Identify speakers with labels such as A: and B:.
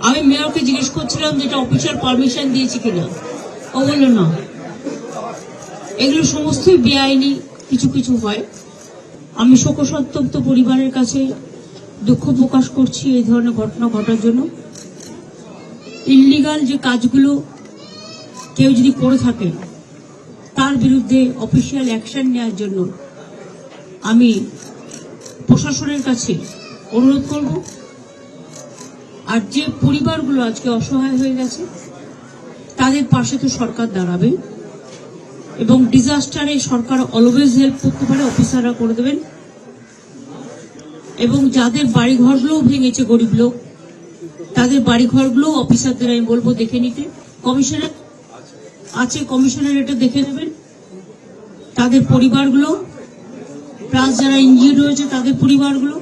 A: আমি মেয়রকে জিজ্ঞেস করছিলাম যে এটা অফিসিয়াল পারমিশন দিয়েছে কিনা, ও বললো না। এগুলো সমস্তই বেআইনি কিছু কিছু হয়। আমি শোকসন্তপ্ত পরিবারের কাছে দুঃখ প্রকাশ করছি এই ধরনের ঘটনা ঘটার জন্য। ইললিগাল যে কাজগুলো কেউ যদি করে থাকে তার বিরুদ্ধে অফিসিয়াল অ্যাকশন নেওয়ার জন্য আমি প্রশাসনের কাছে অনুরোধ করব। আর যে পরিবারগুলো আজকে অসহায় হয়ে গেছে তাদের পাশে তো সরকার দাঁড়াবে, এবং ডিজাস্টারে সরকার অলওয়েজ হেল্প করতে পারে, অফিসাররা করে দেবেন। এবং যাদের বাড়িঘরগুলোও ভেঙেছে গরিব লোক, তাদের বাড়িঘরগুলো অফিসারদের আমি বলবো দেখে নিতে। কমিশনার আছে, কমিশনার এটা দেখে নেবেন। তাদের পরিবারগুলো প্লাস যারা ইনজিউর্ড হয়েছে তাদের পরিবারগুলো